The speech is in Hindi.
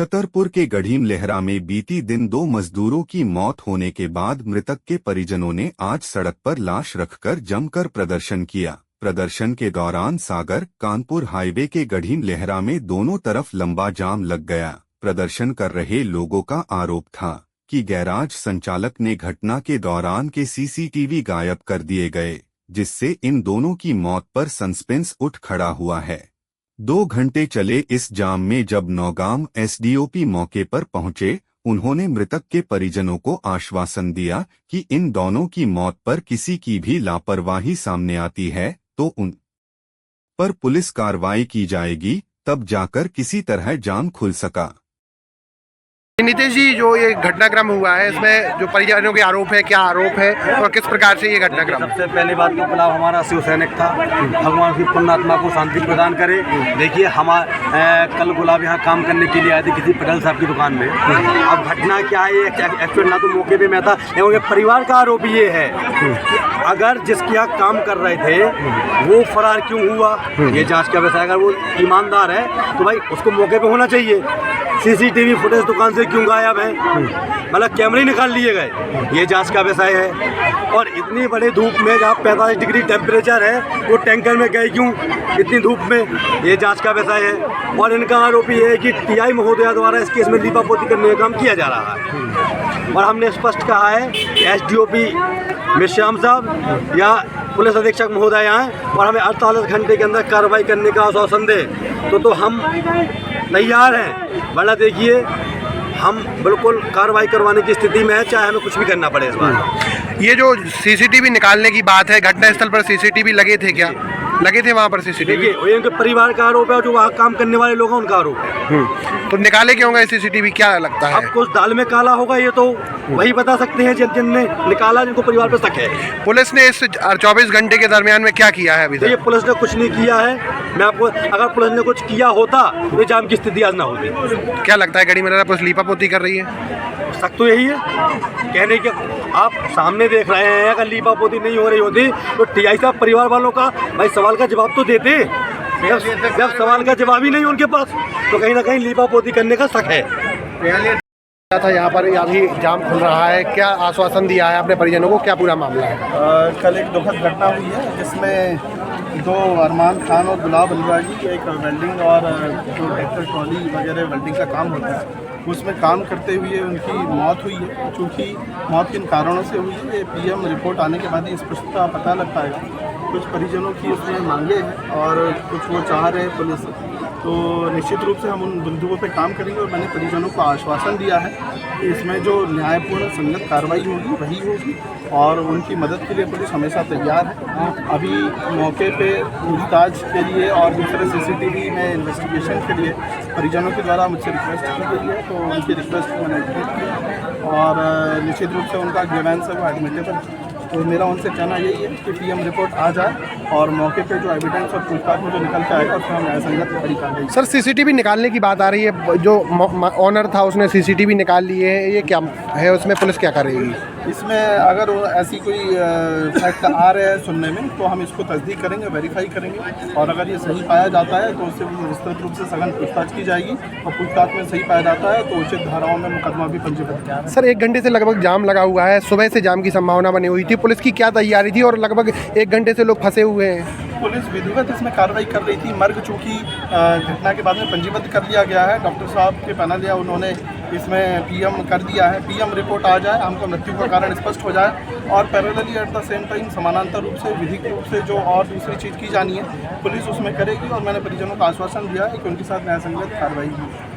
छतरपुर के गढ़ीम लेहरा में बीती दिन 2 मजदूरों की मौत होने के बाद मृतक के परिजनों ने आज सड़क पर लाश रखकर जमकर प्रदर्शन किया। प्रदर्शन के दौरान सागर कानपुर हाईवे के गढ़ीम लेहरा में दोनों तरफ लंबा जाम लग गया। प्रदर्शन कर रहे लोगों का आरोप था कि गैराज संचालक ने घटना के दौरान के सीसीटीवी गायब कर दिए गए, जिससे इन दोनों की मौत पर सस्पेंस उठ खड़ा हुआ है। 2 घंटे चले इस जाम में जब नौगाम एसडीओपी मौके पर पहुंचे, उन्होंने मृतक के परिजनों को आश्वासन दिया कि इन दोनों की मौत पर किसी की भी लापरवाही सामने आती है तो उन पर पुलिस कार्रवाई की जाएगी, तब जाकर किसी तरह जाम खुल सका। नीतीश जी, जो ये घटनाक्रम हुआ है इसमें जो परिजनों के आरोप है, क्या आरोप है और किस प्रकार से ये घटनाक्रम? सबसे पहली बात तो पुलाव हमारा शिव सैनिक था। भगवान की पुण्यात्मा को शांति प्रदान करे। देखिए, कल गुलाब यहाँ काम करने के लिए आए थे किसी पटेल साहब की दुकान में। अब घटना क्या है, एक्चुअल ना तो मौके पे मैं था, क्योंकि परिवार का आरोप ये है कि अगर जिसके यहाँ काम कर रहे थे वो फरार क्यों हुआ, ये जाँच का विषय। अगर वो ईमानदार है तो भाई उसको मौके पर होना चाहिए। सीसीटीवी फुटेज दुकान से क्यों गायब है, मतलब कैमरे निकाल लिए गए, ये जांच का विषय है। और इतनी बड़ी धूप में जहाँ 45 डिग्री टेम्परेचर है, वो टैंकर में गए क्यों इतनी धूप में, ये जांच का विषय है। और इनका आरोप ये है कि टीआई महोदया द्वारा इस केस में लीपापोती करने का काम किया जा रहा है। और हमने स्पष्ट कहा है एसडीओपी मिश्राम साहब या पुलिस अधीक्षक महोदय आए और हमें 48 घंटे के अंदर कार्रवाई करने का आश्वासन दे तो हम तैयार हैं। वरना देखिए, हम बिल्कुल कार्रवाई करवाने की स्थिति में है, चाहे हमें कुछ भी करना पड़े इस बार। ये जो सीसीटीवी निकालने की बात है, घटनास्थल पर सीसीटीवी लगे थे क्या? लगे थे वहाँ पर सीसीटीवी? देखिए, उनके परिवार का आरोप है, जो वहाँ काम करने वाले लोग हैं उनका आरोप है। तो निकाले क्यों गए सीसीटीवी, क्या लगता है? अब कुछ दाल में काला होगा, ये तो वही बता सकते हैं जिनने निकाला, जिनको परिवार पर शक है। पुलिस ने इस 24 घंटे के दरमियान में क्या किया है अभी तक? पुलिस ने कुछ नहीं किया है। मैं आपको, अगर पुलिस ने कुछ किया होता तो जाम की स्थिति आज ना होती। क्या लगता है गढ़ीम लेहरा पुलिस लीपापोती कर रही है? शक तो यही है, कहने के आप सामने देख रहे हैं। अगर लीपापोती नहीं हो रही होती तो टीआई साहब परिवार वालों का भाई सवाल का जवाब तो देते। जब सवाल का जवाब ही नहीं उनके पास, तो कहीं ना कहीं लीपापोती करने का शक है। था यहाँ पर अभी जाम खुल रहा है, क्या आश्वासन दिया है अपने परिजनों को, क्या पूरा मामला है? कल एक दुखद घटना हुई है जिसमें 2 अरमान खान और गुलाब अल्वा जी, एक वेल्डिंग और जो ट्रैक्टर ट्रॉली वगैरह वेल्डिंग का काम होता है उसमें काम करते हुए उनकी मौत हुई है। चूँकि मौत किन कारणों से हुई है, ये पीएम रिपोर्ट आने के बाद ही स्पष्टता पता लग पाएगा। कुछ परिजनों की उसमें मांगे हैं और कुछ वो चाह रहे हैं पुलिस, तो निश्चित रूप से हम उन बिंदुओं पे काम करेंगे। और मैंने परिजनों को आश्वासन दिया है कि इसमें जो न्यायपूर्ण संगत कार्रवाई होगी वही होगी और उनकी मदद के लिए पुलिस हमेशा तैयार है। अभी मौके पे पूछताछ के लिए और दूसरे सीसीटीवी में इन्वेस्टिगेशन के लिए परिजनों के द्वारा मुझसे रिक्वेस्ट की गई है, तो उनकी रिक्वेस्ट को मैंने एडमिट किया और निश्चित रूप से उनका ग्रीवेंस है वो एडमिटेबल। तो मेरा उनसे कहना यही है कि पीएम रिपोर्ट आ जाए और मौके पे जो एविडेंस और पूछताछ में जो निकल के आएगा उसमें हम न्यायसंगत बड़ी कार्रवाई। सर, सीसीटीवी निकालने की बात आ रही है, जो ऑनर था उसने सीसीटीवी निकाल लिए है, ये क्या है, उसमें पुलिस क्या करेगी? इसमें अगर ऐसी कोई फैक्ट आ रहे हैं सुनने में तो हम इसको तस्दीक करेंगे, वेरीफाई करेंगे और अगर ये सही पाया जाता है तो उससे विस्तृत रूप से सघन पूछताछ की जाएगी और पूछताछ में सही पाया जाता है तो उचित धाराओं में मुकदमा भी पंजीबद्ध किया जाएगा। सर, 1 घंटे से लगभग जाम लगा हुआ है, सुबह से जाम की संभावना बनी हुई थी, पुलिस की क्या तैयारी थी और लगभग 1 घंटे से लोग फंसे हुए हैं? पुलिस विधिवत इसमें कार्रवाई कर रही थी। मर्ग चूँकि घटना के बाद में पंजीबद्ध कर दिया गया है, डॉक्टर साहब के पैनल या उन्होंने इसमें पीएम कर दिया है। पीएम रिपोर्ट आ जाए, हमको मृत्यु का कारण स्पष्ट हो जाए और parallelly at the same time समानांतर रूप से विधिक रूप से जो और दूसरी चीज़ की जानी है पुलिस उसमें करेगी। और मैंने परिजनों को आश्वासन दिया है कि उनके साथ न्यायसंगत कार्रवाई होगी।